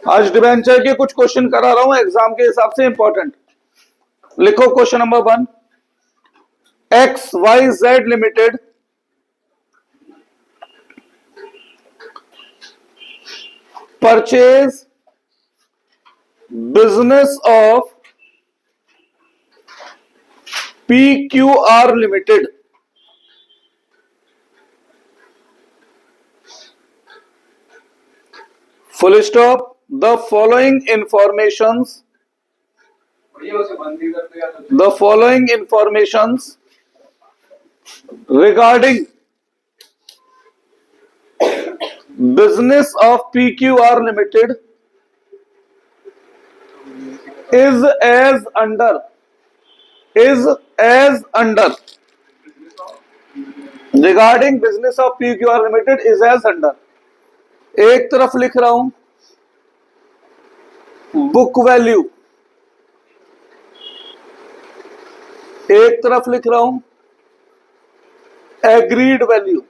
आज डिबेंचर के कुछ क्वेश्चन करा रहा हूं एग्जाम के हिसाब से इंपॉर्टेंट। लिखो question number 1। X Y Z limited purchase business of PQR limited full stop. The following informations regarding business of PQR limited is as under regarding business of PQR limited is as under। एक तरफ लिख रहा हूं book value, एक तरफ लिख रहा हूं agreed value.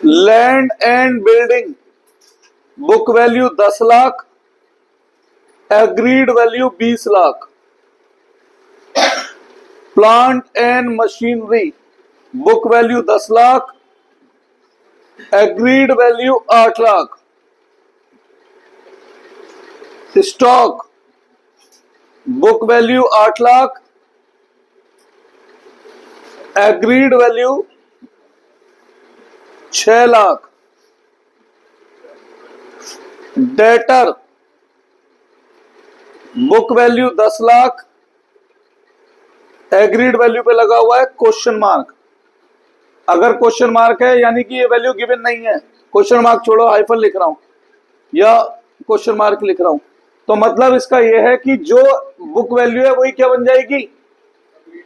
Land and building book value 10 lakh, agreed value 20 lakh. Plant and machinery book value 10 lakh, agreed value 8 lakh. Stock book value 8 lakh, agreed value 6 lakh. Debtor book value 10 lakh, agreed value पे लगा हुआ है क्वेश्चन मार्क। अगर क्वेश्चन मार्क है यानी कि ये वैल्यू गिवन नहीं है, क्वेश्चन मार्क छोड़ो, हाइफन लिख रहा हूं या क्वेश्चन मार्क लिख रहा हूं, तो मतलब इसका यह है कि जो बुक वैल्यू है वही क्या बन जाएगी,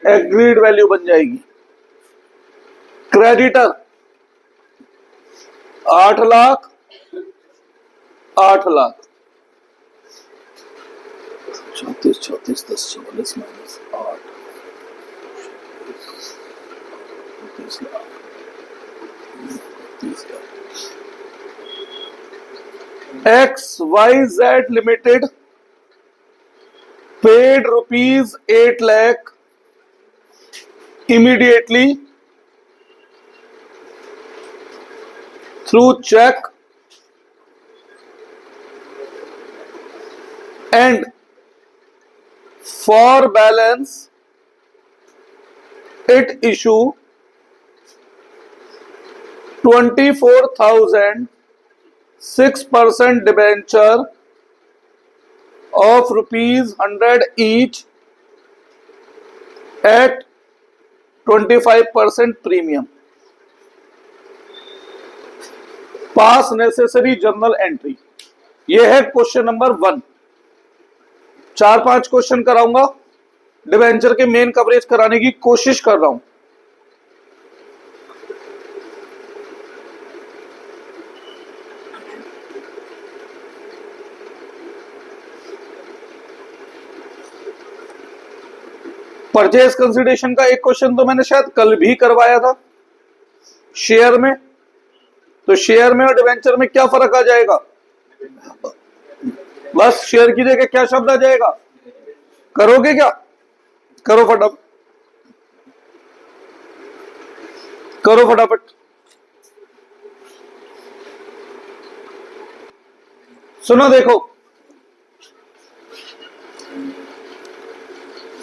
एग्रीड वैल्यू बन जाएगी। Creditor 8 lakh 8 lakh. 34 34 10 44 minus 8 30 lakh 30 lakh. XYZ Limited paid rupees 8 lakh immediately through check and for balance it issue 24,000 6% debenture of rupees 100 each at 25% premium। Pass necessary journal entry. यह है क्वेश्चन नंबर 1। 4-5 क्वेश्चन कराऊंगा, डिबेंचर के main coverage कराने की कोशिश कर रहा हूं। परचेज कंसिडरेशन का एक क्वेश्चन तो मैंने शायद कल भी करवाया था शेयर में। तो शेयर में और डिवेंचर में क्या फर्क आ जाएगा, बस शेयर की जगह क्या शब्द आ जाएगा, करोगे क्या, करो फटाफट, करो फटाफट। सुनो देखो,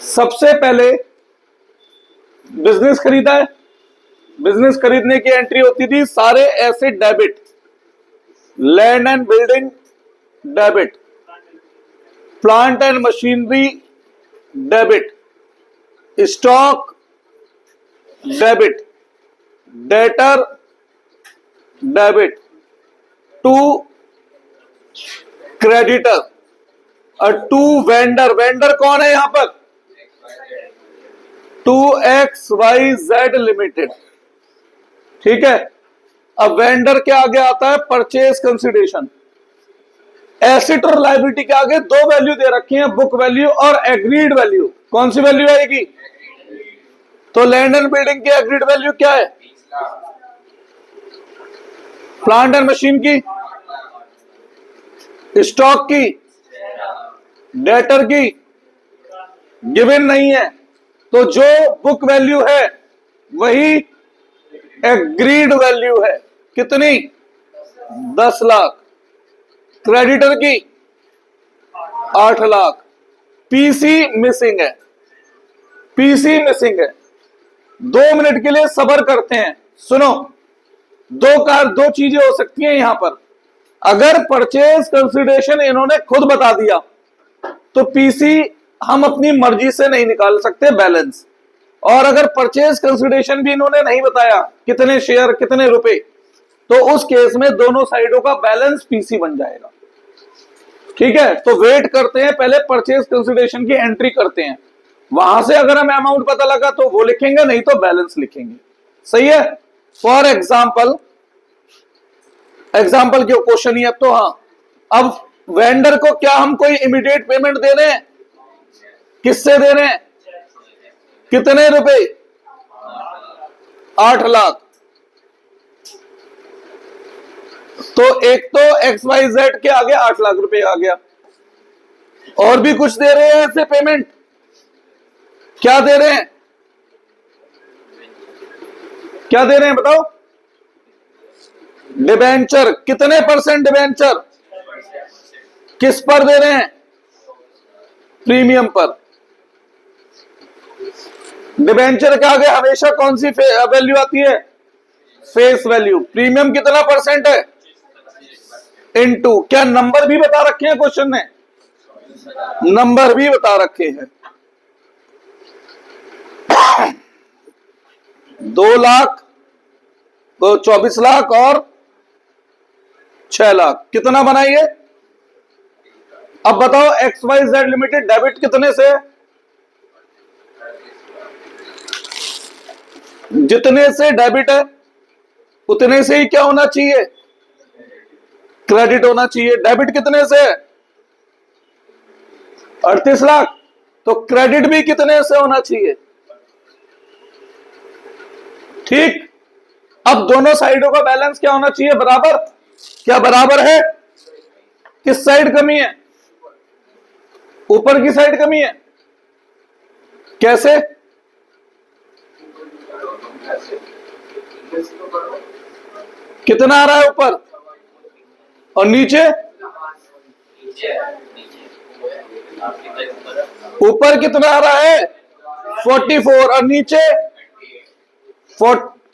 सबसे पहले बिजनेस खरीदा है, बिजनेस खरीदने की एंट्री होती थी सारे asset debit, land and building debit, plant and machinery debit, stock debit, debtor debit, to creditor और टू वेंडर। वेंडर कौन है यहां पर, 2XYZ लिमिटेड। ठीक है, अब वेंडर के आगे आता है परचेज कंसिडरेशन। एसेट और लायबिलिटी के आगे दो वैल्यू दे रखी है, बुक वैल्यू और एग्रीड वैल्यू। कौन सी वैल्यू आएगी, तो लैंड एंड बिल्डिंग की एग्रीड वैल्यू क्या है, प्लांट एंड मशीन की स्टॉक की, डेटर की गिवन नहीं है, तो जो बुक वैल्यू है वही एग्रीड वैल्यू है। कितनी? 10 लाख। क्रेडिटर की 8 लाख। पीसी मिसिंग है, पीसी मिसिंग है। 2 मिनट के लिए सब्र करते हैं। सुनो, दो चीजें हो सकती हैं यहां पर। अगर परचेज कंसिडरेशन इन्होंने खुद बता दिया तो पीसी हम अपनी मर्जी से नहीं निकाल सकते बैलेंस, और अगर परचेज कंसिडरेशन भी इन्होंने नहीं बताया कितने शेयर कितने रुपए, तो उस केस में दोनों साइडों का बैलेंस पीसी बन जाएगा। ठीक है, तो वेट करते हैं, पहले परचेज कंसिडरेशन की एंट्री करते हैं, वहां से अगर हमें अमाउंट पता लगा तो वो लिखेंगे, नहीं तो बैलेंस लिखेंगे। सही है। फॉर एग्जाम्पल के क्वेश्चन ही है तो हाँ, अब वेंडर को क्या हम कोई इमीडिएट पेमेंट दे रहे हैं? किससे दे रहे हैं? कितने रुपए? 8 लाख। तो एक तो XYZ के आगे 8 लाख रुपए आ गया, और भी कुछ दे रहे हैं ऐसे पेमेंट? क्या दे रहे हैं? क्या दे रहे हैं बताओ? डिबेंचर। कितने परसेंट डिबेंचर? किस पर दे रहे हैं? प्रीमियम पर। डिबेंचर के आगे हमेशा कौन सी वैल्यू आती है? Face value. प्रीमियम कितना परसेंट है? इनटू। क्या नंबर भी बता रखे हैं क्वेश्चन ने? नंबर भी बता रखे हैं। 2 लाख तो 24 लाख और 6 लाख, कितना बनाइए? अब बताओ XYZ लिमिटेड डेबिट कितने से? जितने से डेबिट है उतने से ही क्या होना चाहिए? क्रेडिट होना चाहिए। डेबिट कितने से? 38 लाख, तो क्रेडिट भी कितने से होना चाहिए? ठीक। अब दोनों साइडों का बैलेंस क्या होना चाहिए? बराबर। क्या बराबर है? किस साइड कमी है? ऊपर की साइड कमी है। कैसे? कितना आ रहा है ऊपर और नीचे? ऊपर कितना आ रहा है? 44 और नीचे?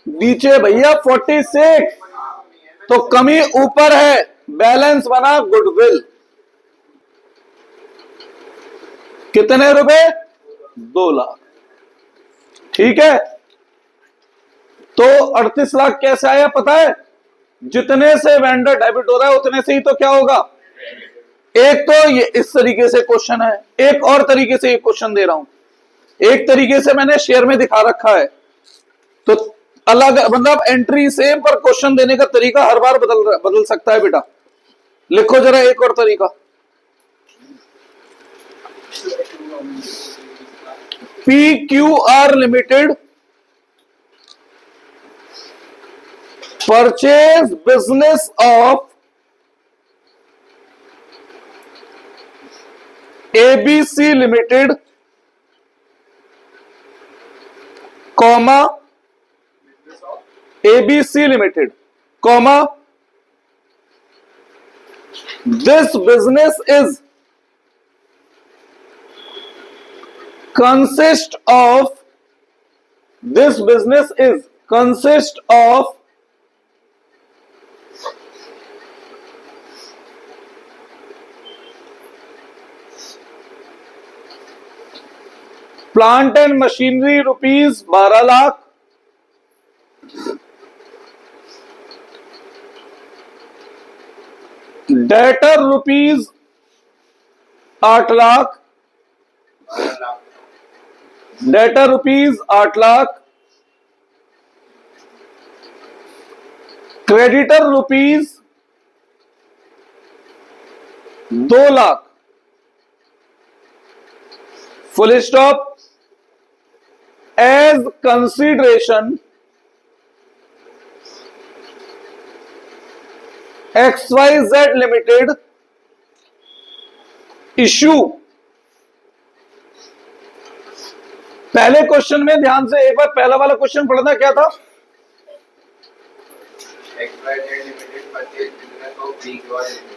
नीचे भैया 46। तो कमी ऊपर है, बैलेंस बना गुडविल। कितने रुपए? 2 लाख। ठीक है, तो 38 लाख कैसे आया पता है? जितने से वेंडर डेबिट हो रहा है उतने से ही तो क्या होगा? एक तो ये इस तरीके से क्वेश्चन है, एक और तरीके से ये क्वेश्चन दे रहा हूं। एक तरीके से मैंने शेयर में दिखा रखा है, तो अलग मतलब एंट्री सेम पर क्वेश्चन देने का तरीका हर बार बदल सकता है बेटा। लिखो जरा एक और तरीका। PQR limited purchase business of ABC limited comma ABC limited comma this business is consist of plant and machinery rupees 12 lakh, debtor rupees 8 lakh, debtor rupees 8 lakh, creditor rupees 2 lakh, full stop. As consideration XYZ limited issue, पहले क्वेश्चन में ध्यान से एक बार पहला वाला question पढ़ना क्या था?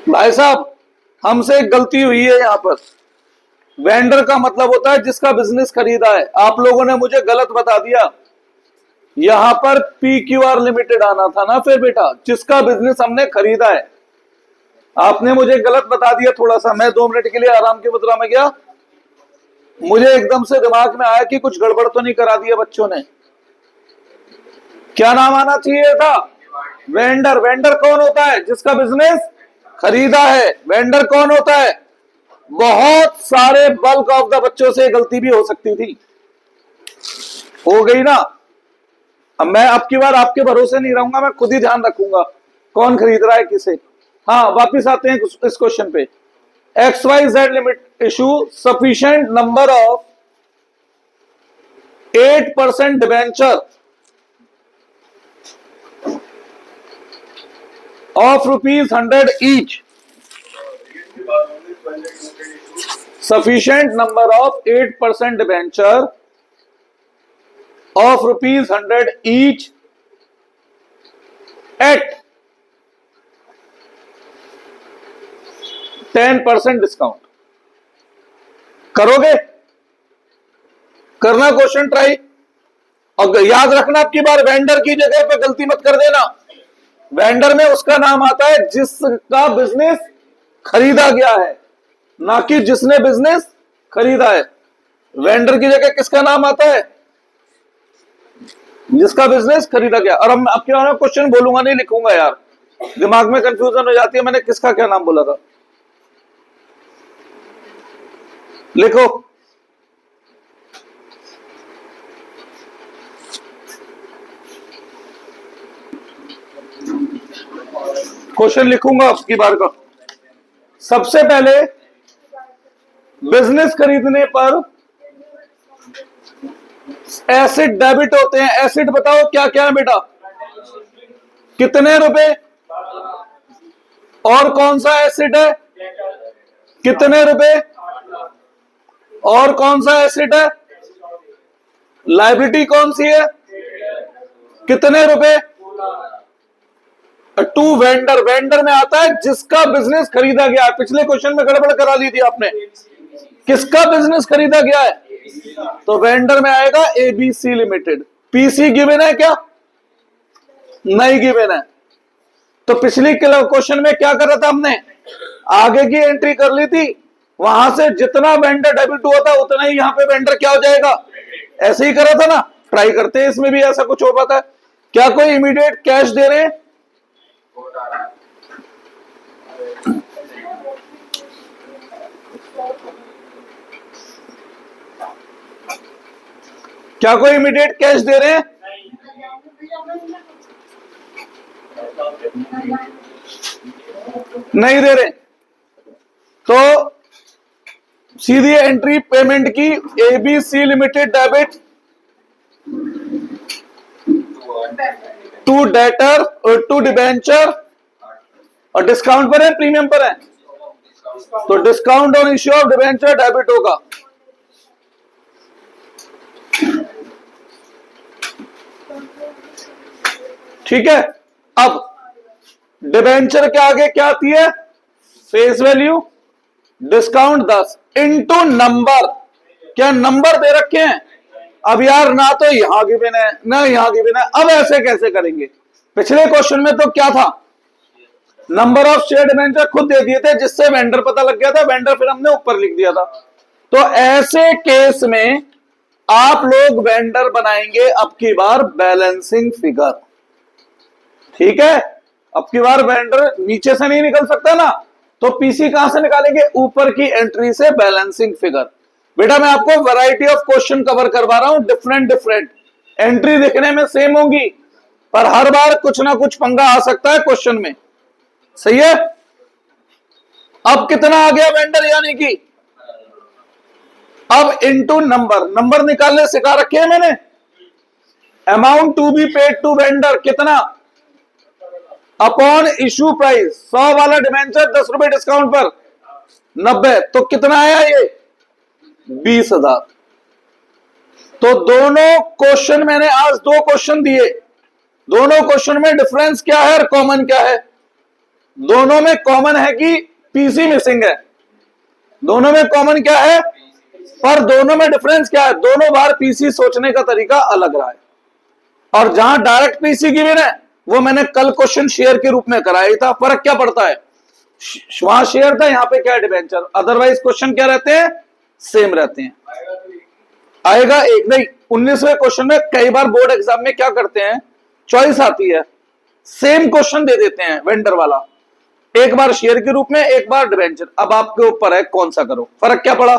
भाई साहब हमसे एक गलती हुई है यहां पर। वेंडर का मतलब होता है जिसका बिजनेस खरीदा है। आप लोगों ने मुझे गलत बता दिया, यहां पर PQR लिमिटेड आना था ना फिर बेटा, जिसका बिजनेस हमने खरीदा है। आपने मुझे गलत बता दिया थोड़ा सा। मैं 2 मिनट के लिए आराम की मुद्रा में गया, मुझे एकदम से दिमाग में आया कि कुछ गड़बड़ तो नहीं करा दिया बच्चों ने। क्या नाम आना चाहिए था? वेंडर। वेंडर कौन होता है? जिसका बिजनेस खरीदा है। वेंडर कौन होता है? बहुत सारे बल्क ऑफ द बच्चों से गलती भी हो सकती थी, हो गई ना। अब मैं अब की बार आपके भरोसे नहीं रहूंगा, मैं खुद ही ध्यान रखूंगा कौन खरीद रहा है किसे। हाँ वापिस आते हैं इस क्वेश्चन पे। XYZ limit issue sufficient number of 8% debenture of ₹100 each. Sufficient number of 8% debenture of ₹100 each at 10% discount. करोगे? करना क्वेश्चन ट्राई। और याद रखना आपकी बार वेंडर की जगह पे गलती मत कर देना। वेंडर में उसका नाम आता है जिसका बिजनेस खरीदा गया है, ना कि जिसने बिजनेस खरीदा है। वेंडर की जगह किसका नाम आता है? जिसका बिजनेस खरीदा गया। और अब आपके बारे में क्वेश्चन बोलूंगा नहीं, लिखूंगा यार, दिमाग में कंफ्यूजन हो जाती है। मैंने किसका क्या नाम बोला था, लिखो। क्वेश्चन लिखूंगा आपकी बार का। सबसे पहले बिजनेस खरीदने पर एसिड डेबिट होते हैं। एसिड बताओ क्या क्या है बेटा? कितने रुपए? और कौन सा एसिड है? कितने रुपए? और कौन सा एसिड है? लायबिलिटी कौन सी है? कितने रुपए? To vendor. वेंडर में आता है जिसका बिजनेस खरीदा गया है। पिछले क्वेश्चन में गड़बड़ करा दी थी आपने। किसका बिजनेस खरीदा गया है? तो वेंडर में आएगा ABC लिमिटेड। PC गिवन है क्या? नहीं गिवन है। तो पिछली क्वेश्चन में क्या करा था हमने? आगे की एंट्री कर ली थी, वहां से जितना वेंडर डेबिट हुआ था उतना ही यहां पे वेंडर क्या हो जाएगा, ऐसे ही करा था ना। ट्राई करते हैं इसमें भी ऐसा कुछ हो पाता है क्या? कोई इमीडिएट कैश दे रहे हैं? क्या कोई इमीडिएट कैश दे रहे हैं? नहीं दे रहे। तो सीधी एंट्री पेमेंट की ABC limited debit to debtor और टू डिबेंचर, और डिस्काउंट पर है प्रीमियम पर है, तो discount on issue of debenture debit होगा। ठीक है। अब डिबेंचर के आगे क्या आती है? Face value, discount 10 into number. क्या नंबर दे रखे हैं? अब यार ना तो यहां गिवन है ना यहां गिवन है, अब ऐसे कैसे करेंगे? पिछले क्वेश्चन में तो क्या था? नंबर ऑफ शेयर डिबेंचर खुद दे दिए थे, जिससे वेंडर पता लग गया था। वेंडर फिर हमने ऊपर लिख दिया था। तो ऐसे केस में आप लोग वेंडर बनाएंगे अब की बार बैलेंसिंग फिगर। ठीक है, अब की बार वेंडर नीचे से नहीं निकल सकता ना, तो पीसी कहां से निकालेंगे? ऊपर की एंट्री से बैलेंसिंग फिगर। बेटा मैं आपको वैरायटी ऑफ क्वेश्चन कवर करवा रहा हूं, डिफरेंट एंट्री दिखने में सेम होगी, पर हर बार कुछ ना कुछ पंगा आ सकता है क्वेश्चन में। सही है। अब कितना आ गया वेंडर, यानी कि अब इनटू नंबर। नंबर निकालने सिखा रखे हैं मैंने। Amount to be paid to vendor कितना? Upon issue price. 100 वाला डिबेंचर 10 रुपए डिस्काउंट पर, 90, तो कितना आया ये 20,000। तो दोनों क्वेश्चन मैंने आज 2 क्वेश्चन दिए, दोनों क्वेश्चन में डिफरेंस क्या है और कॉमन क्या है? दोनों में कॉमन है कि पीसी मिसिंग है, दोनों में कॉमन क्या है, पर दोनों में डिफरेंस क्या है? दोनों बार पीसी सोचने का तरीका अलग रहा है। और जहां डायरेक्ट पीसी गिवन है वो मैंने कल क्वेश्चन शेयर के रूप में कराया था। फर्क क्या पड़ता है? वहां शेयर था, यहां पे क्या है डिबेंचर। अदरवाइज क्वेश्चन क्या रहते हैं? सेम रहते हैं। आएगा एक नहीं, 19वें क्वेश्चन में कई बार बोर्ड एग्जाम में क्या करते हैं, चॉइस आती है, सेम क्वेश्चन दे देते हैं वेंडर वाला, एक बार शेयर के रूप में, एक बार डिबेंचर। अब आपके ऊपर है कौन सा करो। फर्क क्या पड़ा?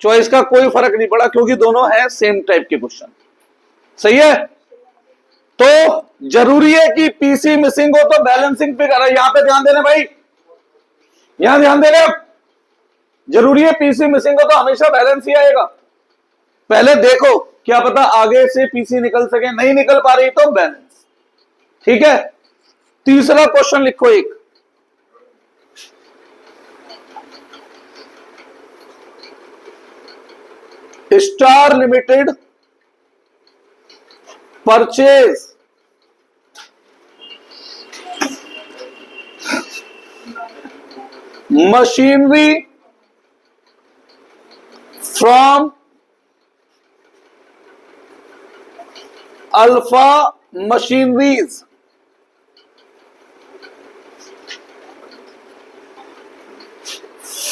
चॉइस का कोई फर्क नहीं पड़ा, क्योंकि दोनों है सेम टाइप के क्वेश्चन। सही है? तो जरूरी है कि पीसी मिसिंग हो तो बैलेंसिंग पे करा। यहां पे ध्यान देना भाई, यहां ध्यान देना, जरूरी है पीसी मिसिंग हो तो हमेशा बैलेंस ही आएगा। पहले देखो, क्या पता आगे से पीसी निकल सके, नहीं निकल पा रही तो बैलेंस। ठीक है? तीसरा क्वेश्चन लिखो एक, star limited purchase machinery from alpha machineries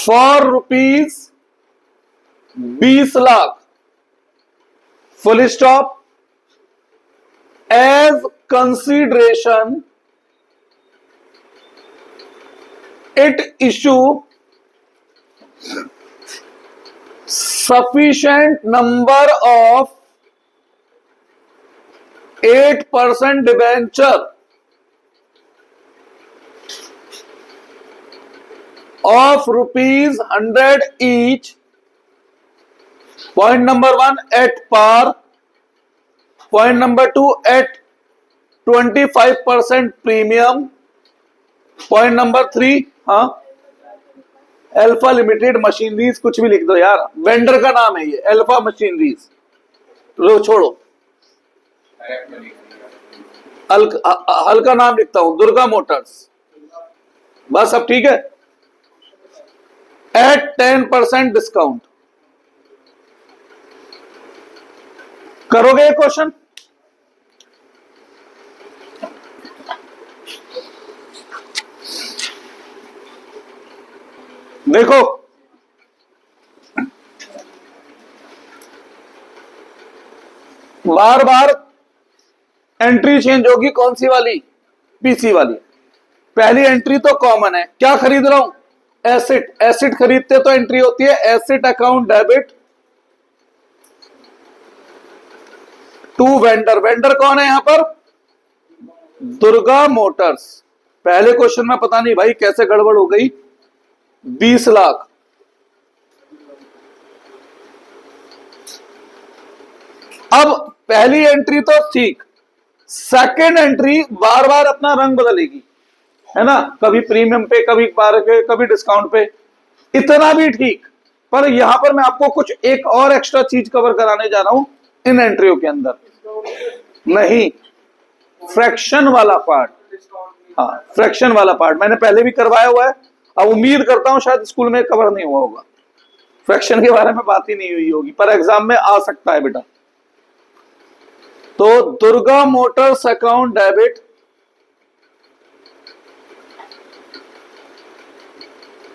for rupees 20 lakh, full stop, as consideration it issue sufficient number of 8% debenture of rupees 100 each. Point number 1 at par, point number 2 at 25% premium, point number 3, हाँ, alpha limited machineries, कुछ भी लिख दो यार, vendor का नाम है ये अल्फा मशीनरीज। लो छोड़ो, हल्का नाम लिखता हूं, दुर्गा मोटर्स, बस। अब ठीक है, एट 10% डिस्काउंट। करोगे ये क्वेश्चन? देखो, बार बार एंट्री चेंज होगी, कौन सी वाली? पीसी वाली। पहली एंट्री तो कॉमन है, क्या खरीद रहा हूं? एसेट। एसेट खरीदते तो एंट्री होती है asset account debit to vendor. Vendor कौन है यहां पर? दुर्गा मोटर्स। पहले क्वेश्चन में पता नहीं भाई कैसे गड़बड़ हो गई, 20 लाख। अब पहली एंट्री तो ठीक, सेकेंड एंट्री बार बार अपना रंग बदलेगी, है ना, कभी प्रीमियम पे, कभी बार के, कभी डिस्काउंट पे। इतना भी ठीक, पर यहां पर मैं आपको कुछ एक और एक्स्ट्रा चीज कवर कराने जा रहा हूं इन एंट्रियों के अंदर। नहीं, फ्रैक्शन वाला पार्ट, हाँ फ्रैक्शन वाला पार्ट मैंने पहले भी करवाया हुआ है। अब उम्मीद करता हूं शायद स्कूल में कवर नहीं हुआ होगा, फ्रैक्शन के बारे में बात ही नहीं हुई होगी, पर एग्जाम में आ सकता है बेटा। तो Durga motors account debit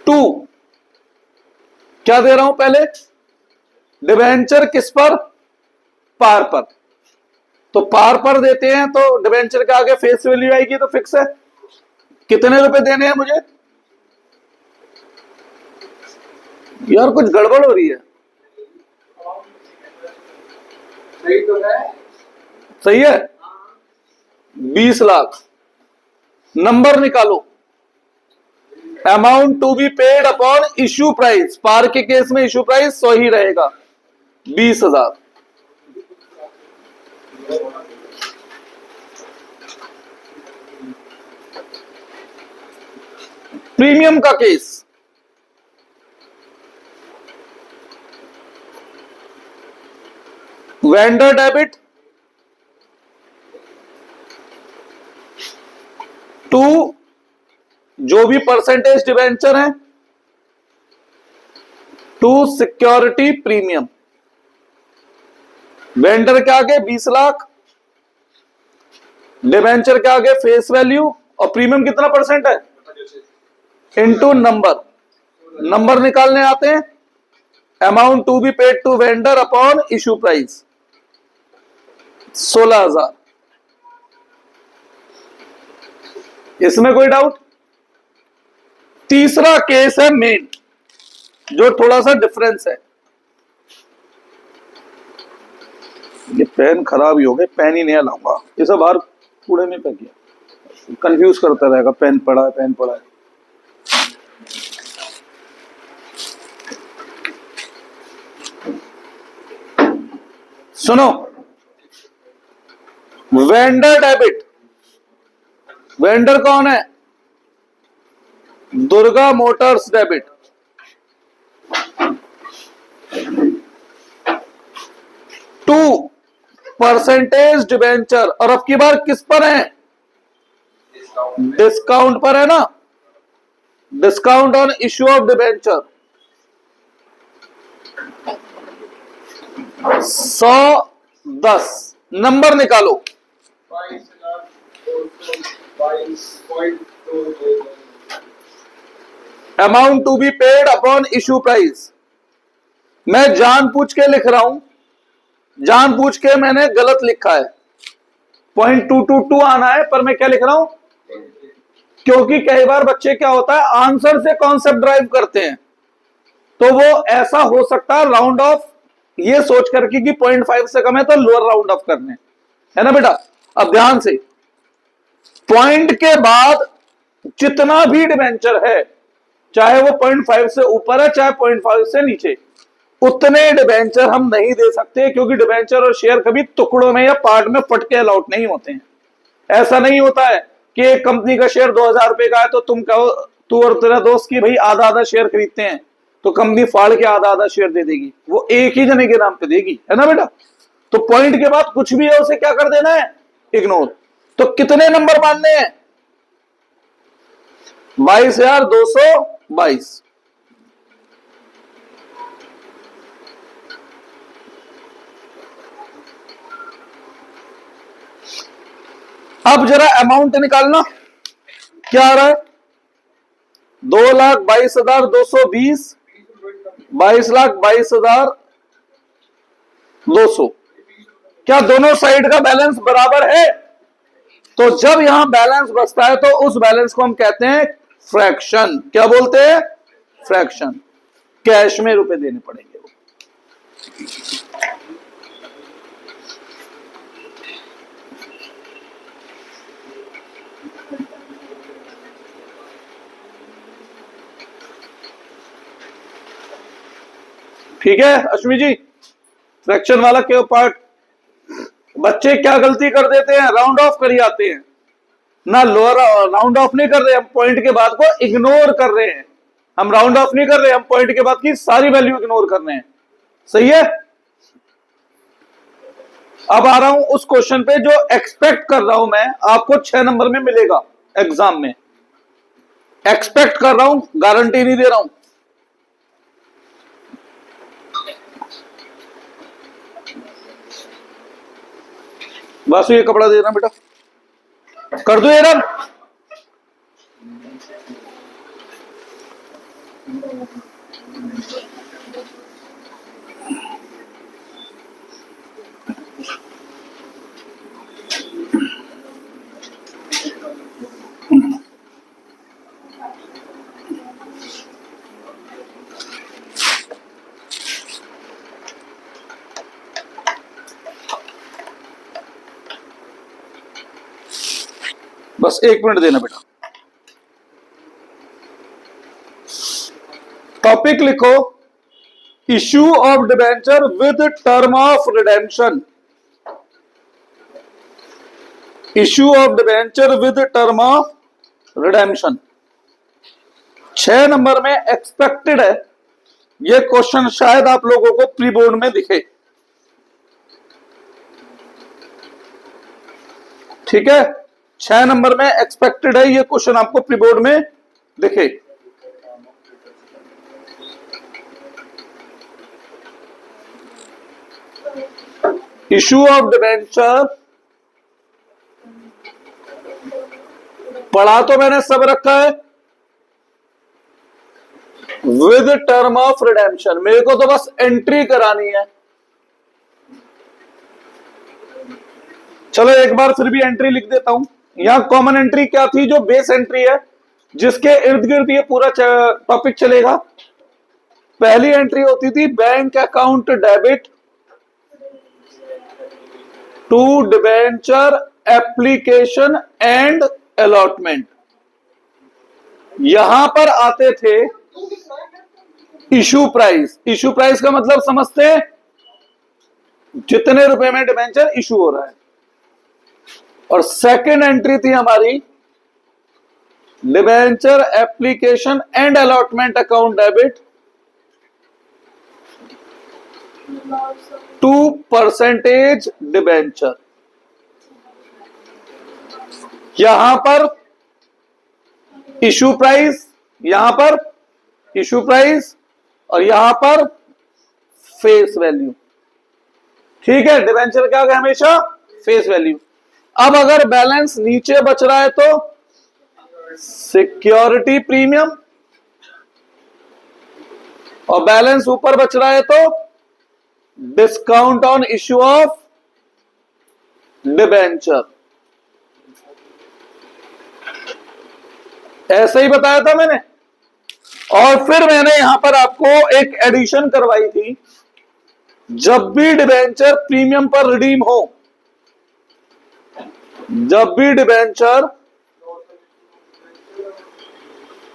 to, क्या दे रहा हूं पहले? डिबेंचर किस पर? पार पर। तो पार पर देते हैं तो डिबेंचर के आगे फेस वैल्यू आएगी, तो फिक्स है। कितने रुपए देने हैं मुझे? यार कुछ गड़बड़ हो रही है। सही तो है, सही है, 20 लाख। नंबर निकालो, amount to be paid upon issue price. Par के केस में इश्यू प्राइस 100 ही रहेगा, 20,000। प्रीमियम का केस, वेंडर डेबिट टू जो भी परसेंटेज डिवेंचर है टू सिक्योरिटी प्रीमियम। वेंडर के आगे 20 लाख, डिवेंचर के आगे फेस वैल्यू, और प्रीमियम कितना परसेंट है इनटू नंबर। नंबर निकालने आते हैं, amount to be paid to vendor upon issue price 16,000। इसमें कोई डाउट? तीसरा केस है मेन, जो थोड़ा सा डिफरेंस है। ये पेन खराब ही हो गए, पेन ही नया लाऊंगा, इसे बाहर कूड़े में फेंक दिया, कंफ्यूज करता रहेगा, पेन पड़ा है पेन पड़ा है। सुनो, वेंडर डेबिट, वेंडर कौन है? Durga motors debit. To percentage debenture, और अब की बार किस पर है? डिस्काउंट पर है ना, discount on issue of debenture 110। Number निकालो। Amount to be paid upon issue price. मैं जानबूझ के लिख रहा हूं, जानबूझ के मैंने गलत लिखा है, 0.222 आना है, पर मैं क्या लिख रहा हूं? क्योंकि कई बार बच्चे क्या होता है, आंसर से कॉन्सेप्ट ड्राइव करते हैं, तो वो ऐसा हो सकता है राउंड ऑफ ये सोच करके कि 0.5 से कम है तो लोअर राउंड ऑफ करने, है ना बेटा। अब ध्यान से, पॉइंट के बाद जितना भी डिबेंचर है, चाहे वो 0.5 से ऊपर है चाहे 0.5 से नीचे, उतने डिबेंचर हम नहीं दे सकते, क्योंकि डिबेंचर और शेयर कभी टुकड़ों में या पार्ट में फट के अलाउट नहीं होते हैं। ऐसा नहीं होता है कि एक कंपनी का शेयर 2,000 रुपए का है तो तुम कहो, तू और तेरा दोस्त की भाई आधा आधा शेयर खरीदते हैं, तो कंपनी फाड़ के आधा आधा शेयर दे देगी, वो एक ही जने के नाम पे देगी, है ना बेटा। तो पॉइंट के बाद कुछ भी है उसे क्या कर देना है? इग्नोर। तो कितने नंबर मानने हैं? 22,222। अब जरा अमाउंट निकालना, क्या आ रहा है? 2,22,220, 22,22,200। क्या दोनों साइड का बैलेंस बराबर है? तो जब यहां बैलेंस बचता है तो उस बैलेंस को हम कहते हैं फ्रैक्शन। क्या बोलते हैं? फ्रैक्शन। कैश में रुपए देने पड़ेंगे वो। ठीक है अश्मी जी, फ्रैक्शन वाला क्यों पार्ट। बच्चे क्या गलती कर देते हैं, राउंड ऑफ कर आते हैं ना, लोअर राउंड ऑफ नहीं कर रहे, हम पॉइंट के बाद को इग्नोर कर रहे हैं। हम राउंड ऑफ नहीं कर रहे, हम पॉइंट के बाद की सारी वैल्यू इग्नोर कर रहे हैं। सही है। अब आ रहा हूं उस क्वेश्चन पे जो एक्सपेक्ट कर रहा हूं मैं, आपको 6 नंबर में मिलेगा एग्जाम में। एक्सपेक्ट कर रहा हूं, गारंटी नहीं दे रहा हूं। बस ये कपड़ा दे रहा बेटा, कर दो ये रन। बस 1 मिनट देना बेटा। टॉपिक लिखो, issue of debenture with term of redemption. Issue of debenture with term of redemption 6 number में एक्सपेक्टेड है। यह क्वेश्चन शायद आप लोगों को प्री बोर्ड में दिखे। ठीक है, 6 नंबर में एक्सपेक्टेड है ये क्वेश्चन आपको प्री बोर्ड में दिखे। इशू ऑफ डिबेंचर पढ़ा तो मैंने सब रखा है विद टर्म ऑफ रिडेम्पशन, मेरे को तो बस एंट्री करानी है। चलो एक बार फिर भी एंट्री लिख देता हूं। यहां कॉमन एंट्री क्या थी, जो बेस एंट्री है जिसके इर्द गिर्द ये पूरा टॉपिक चलेगा। पहली एंट्री होती थी bank account debit to debenture application and allotment. यहां पर आते थे इशू प्राइस। इशू प्राइस का मतलब समझते हैं, जितने रुपए में डिबेंचर इशू हो रहा है। और सेकंड एंट्री थी हमारी debenture application and allotment account debit to percentage debenture. यहां पर इशू प्राइस, यहां पर इशू प्राइस और यहां पर फेस वैल्यू। ठीक है, डिबेंचर क्या होगा हमेशा फेस वैल्यू। अब अगर बैलेंस नीचे बच रहा है तो सिक्योरिटी प्रीमियम, और बैलेंस ऊपर बच रहा है तो discount on issue of debenture. ऐसे ही बताया था मैंने। और फिर मैंने यहां पर आपको एक एडिशन करवाई थी, जब भी डिबेंचर प्रीमियम पर रिडीम हो, जब भी डिबेंचर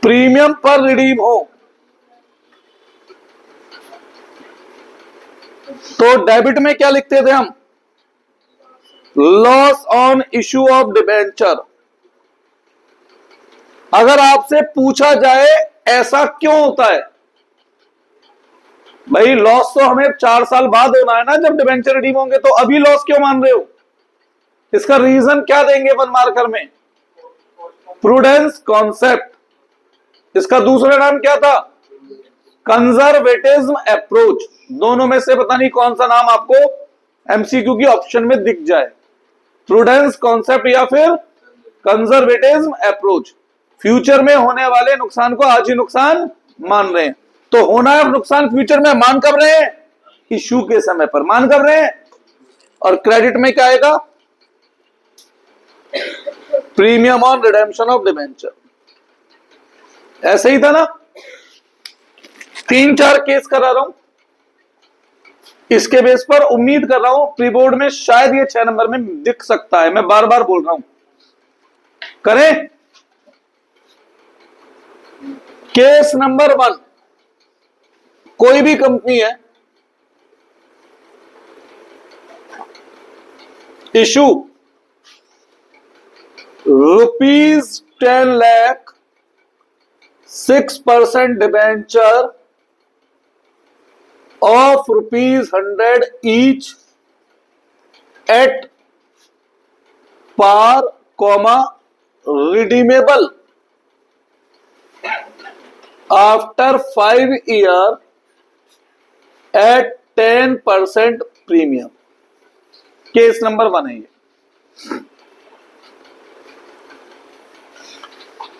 प्रीमियम पर रिडीम हो तो डेबिट में क्या लिखते थे हम, loss on issue of debenture. अगर आपसे पूछा जाए ऐसा क्यों होता है, भाई लॉस तो हमें 4 साल बाद होना है ना जब डिबेंचर रिडीम होंगे, तो अभी लॉस क्यों मान रहे हो? इसका रीजन क्या देंगे 1 मार्कर में, प्रूडेंस कॉन्सेप्ट। इसका दूसरा नाम क्या था, कंजर्वेटिज्म अप्रोच। दोनों में से पता नहीं कौन सा नाम आपको एमसीक्यू की ऑप्शन में दिख जाए, प्रूडेंस कॉन्सेप्ट या फिर कंजर्वेटिज्म अप्रोच। फ्यूचर में होने वाले नुकसान को आज ही नुकसान मान रहे हैं। तो होना है नुकसान फ्यूचर में, मान कब रहे हैं, इश्यू के समय पर मान कब रहे हैं। और क्रेडिट में क्या आएगा, premium on redemption of debenture. ऐसे ही था ना। 3-4 केस करा रहा हूं, इसके बेस पर उम्मीद कर रहा हूं प्री बोर्ड में शायद ये 6 नंबर में दिख सकता है। मैं बार बार बोल रहा हूं, करें। केस नंबर 1, कोई भी कंपनी है, issue ₹10 lakh 6% debenture of ₹100 each at par, redeemable after 5 years at 10% premium. Case number 1 है ये।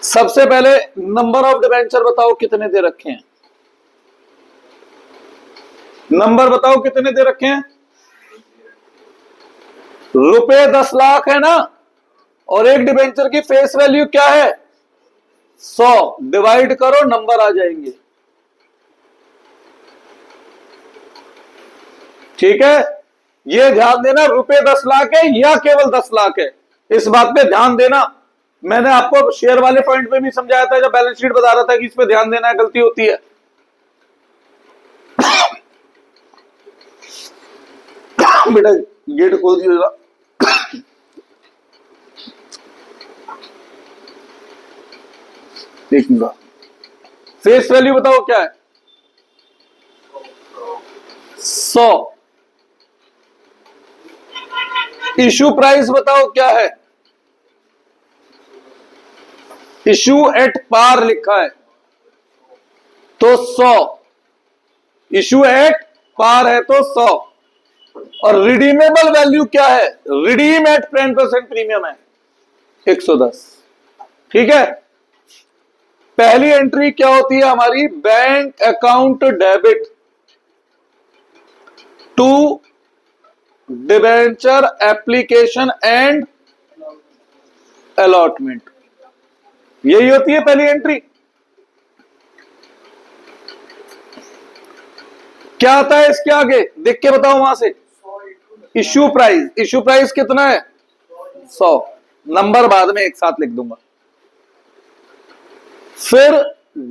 सबसे पहले नंबर ऑफ डिबेंचर बताओ कितने दे रखे हैं, नंबर बताओ कितने दे रखे हैं। रुपए 10 लाख है ना, और एक डिबेंचर की फेस वैल्यू क्या है 100, डिवाइड करो नंबर आ जाएंगे। ठीक है, ये ध्यान देना रुपए 10 लाख है या केवल 10 लाख है, इस बात पे ध्यान देना। मैंने आपको शेयर वाले पॉइंट पे भी समझाया था जब बैलेंस शीट बता रहा था कि इस पे ध्यान देना है, गलती होती है। बेटा गेट खोल दिया। देखूंगा फेस वैल्यू बताओ क्या है 100। इशू प्राइस बताओ क्या है इशू एट पार लिखा है तो 100, इशू एट पार है तो 100, और रिडीमेबल वैल्यू क्या है, रिडीम एट 10% प्रीमियम है 110। ठीक है, पहली एंट्री क्या होती है हमारी, bank account debit to debenture application and allotment, यही होती है पहली एंट्री। क्या आता है इसके आगे, देख के बताओ वहां से, इश्यू प्राइस, इश्यू प्राइस कितना है 100, नंबर बाद में एक साथ लिख दूंगा। फिर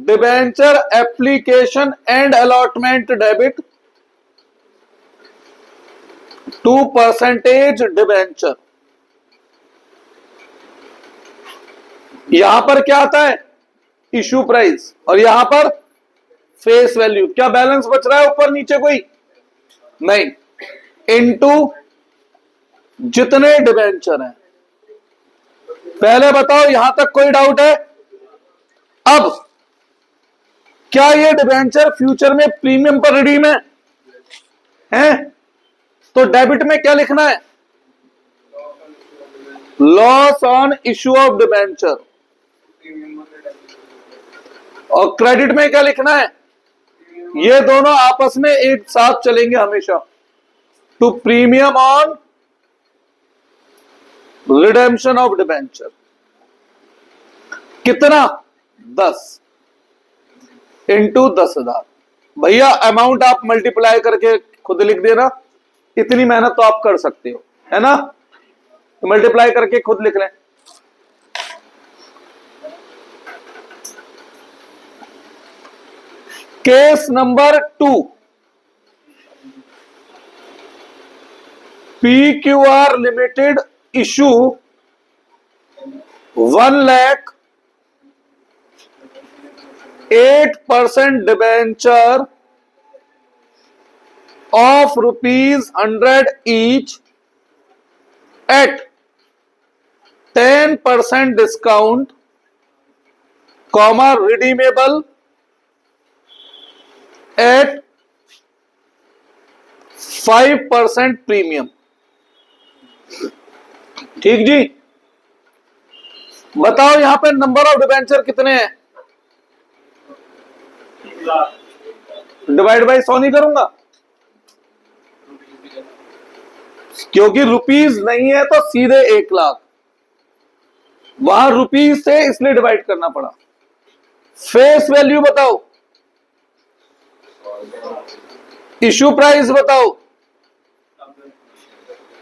debenture application and allotment debit to percentage debenture, यहां पर क्या आता है इश्यू प्राइस, और यहां पर फेस वैल्यू। क्या बैलेंस बच रहा है ऊपर नीचे कोई नहीं, इनटू जितने डिबेंचर हैं। पहले बताओ यहां तक कोई डाउट है। अब क्या ये डिबेंचर फ्यूचर में प्रीमियम पर रिडीम है, हैं? तो डेबिट में क्या लिखना है, loss on issue of debenture, और क्रेडिट में क्या लिखना है, ये दोनों आपस में एक साथ चलेंगे हमेशा, to premium on redemption of debenture. कितना 10 इंटू 10,000। भैया अमाउंट आप मल्टीप्लाई करके खुद लिख देना, इतनी मेहनत तो आप कर सकते हो, है ना, तो मल्टीप्लाई करके खुद लिख लें। Case number 2, PQR limited issue 1,08% debenture of ₹100 each at 10% discount, comma redeemable at 5% premium. ठीक जी, बताओ यहां पे नंबर ऑफ डिबेंचर कितने हैं, डिवाइड बाय 100 नहीं करूंगा क्योंकि रुपीस नहीं है, तो सीधे 1,00,000, वहां रुपीस से इसलिए डिवाइड करना पड़ा। फेस वैल्यू बताओ, इशू प्राइस बताओ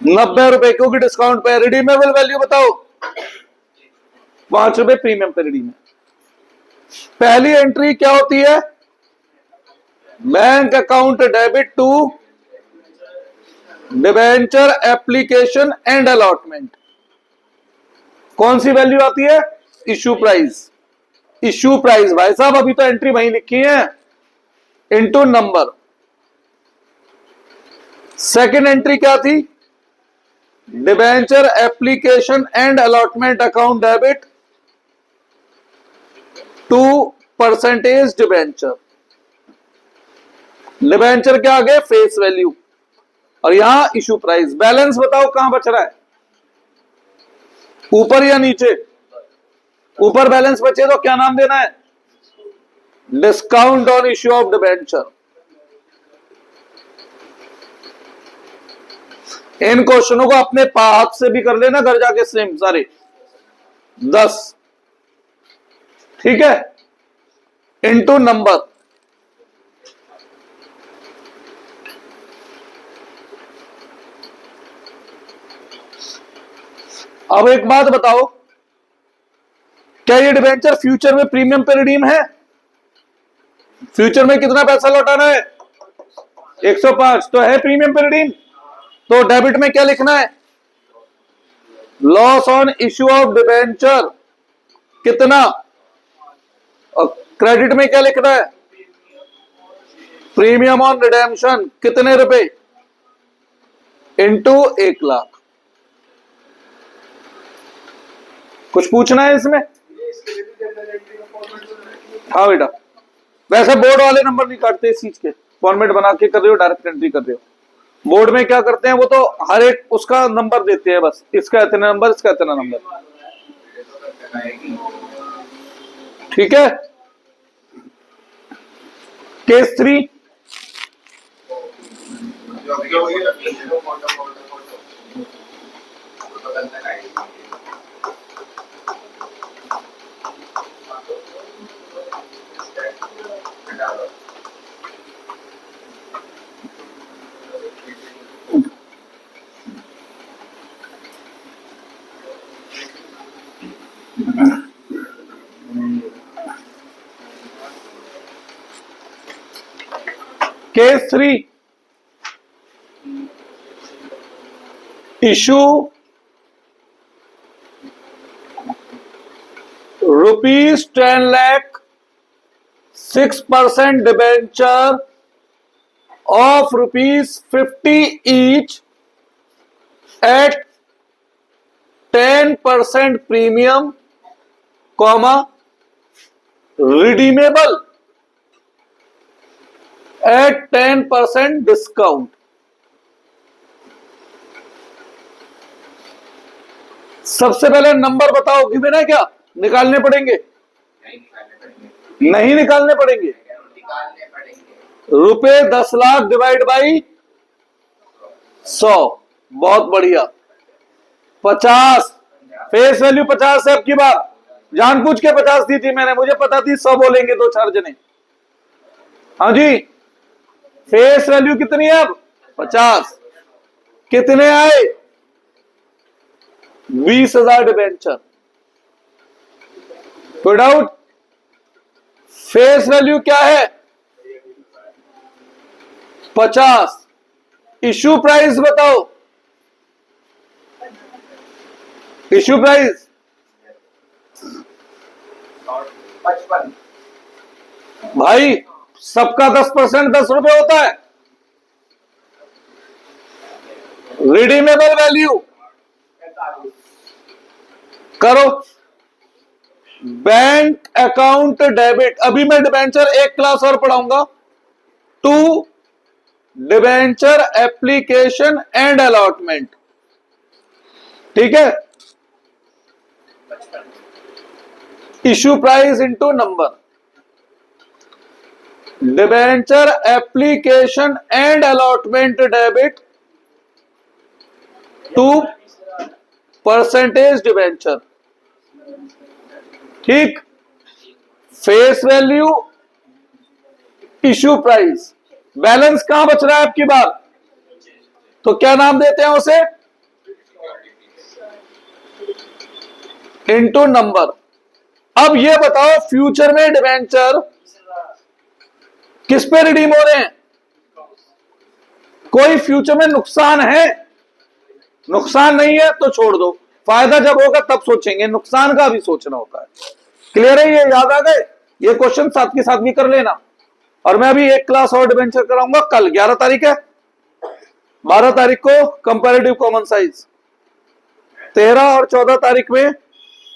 90 रुपए क्योंकि डिस्काउंट पे। रिडीमेबल वैल्यू बताओ 5 रुपए प्रीमियम पे रिडीम है। पहली एंट्री क्या होती है, bank account debit to debenture application and allotment, कौन सी वैल्यू आती है, इशू प्राइस। इशू प्राइस भाई साहब अभी तो एंट्री वहीं लिखी है, इनटू नंबर। सेकंड एंट्री क्या थी, debenture application and allotment account debit to percentage debenture, debenture के आगे फेस वैल्यू, और यहां इशू प्राइस। बैलेंस बताओ कहां बच रहा है, ऊपर या नीचे, ऊपर बैलेंस बचे तो क्या नाम देना है, discount on issue of debenture. इन क्वेश्चनों को अपने हाथ से भी कर लेना घर जाके सेम सारे 10, ठीक है, इनटू नंबर। अब एक बात बताओ, क्या ये डिबेंचर फ्यूचर में प्रीमियम पे रिडीम है, फ्यूचर में कितना पैसा लौटाना है 105, तो है प्रीमियम पे रिडीम। तो डेबिट में क्या लिखना है, loss on issue of debenture कितना, और क्रेडिट में क्या लिखना है, प्रीमियम ऑन रिडेम्पशन कितने रुपए, इनटू 1,00,000। कुछ पूछना है इसमें, हाँ बेटा, वैसे बोर्ड वाले नंबर नहीं काटते इस चीज के, फॉर्मेट बना के कर रहे हो, डायरेक्ट एंट्री कर रहे हो। बोर्ड में क्या करते हैं, वो तो हर एक उसका नंबर देते हैं, बस इसका इतना नंबर, इसका इतना नंबर। ठीक है। Case 3, case 3, issue ₹10 lakh 6% debenture of ₹50 each at 10% premium, comma, redeemable at 10% discount। सबसे पहले नंबर बताओ, गिवन है क्या, निकालने पड़ेंगे? नहीं निकालने पड़ेंगे। ₹10 लाख डिवाइड बाई 100, बहुत बढ़िया। 50, फेस वैल्यू 50 है। अब की बार जानबूझ के 50 दी थी मैंने, मुझे पता थी 100 बोलेंगे दो चार जने। हाँ जी, फेस वैल्यू कितनी है अब? 50। कितने आए? 20,000 डिबेंचर। कोई डाउट? फेस वैल्यू क्या है? 50। इश्यू प्राइस बताओ, इश्यू प्राइस 55। भाई सबका 10% ₹10 होता है। रिडीमेबल वैल्यू करो, बैंक अकाउंट डेबिट। अभी मैं डिबेंचर एक क्लास और पढ़ाऊंगा, 2 डिबेंचर एप्लीकेशन एंड अलॉटमेंट। ठीक है, issue price into number, debenture application and allotment debit to percentage debenture. ठीक, face value, issue price, balance कहां बच रहा है आपकी बात, तो क्या नाम देते हैं उसे? Into number. अब ये बताओ, फ्यूचर में डिबेंचर किस पे रिडीम हो रहे हैं? कोई फ्यूचर में नुकसान है? नुकसान नहीं है तो छोड़ दो, फायदा जब होगा तब सोचेंगे, नुकसान का भी सोचना होता है। क्लियर है? ये याद आ गए? ये क्वेश्चन साथ के साथ भी कर लेना। और मैं अभी एक क्लास और डिबेंचर कराऊंगा कल, 11 तारीख है, 12 तारीख को कंपैरेटिव कॉमन साइज, 13 और 14 तारीख में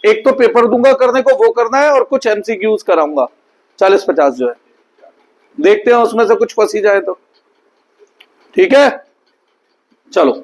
एक तो पेपर दूंगा करने को, वो करना है, और कुछ एमसीक्यूज कराऊंगा 40-50 जो है, देखते हैं उसमें से कुछ फंसी जाए तो। ठीक है, चलो।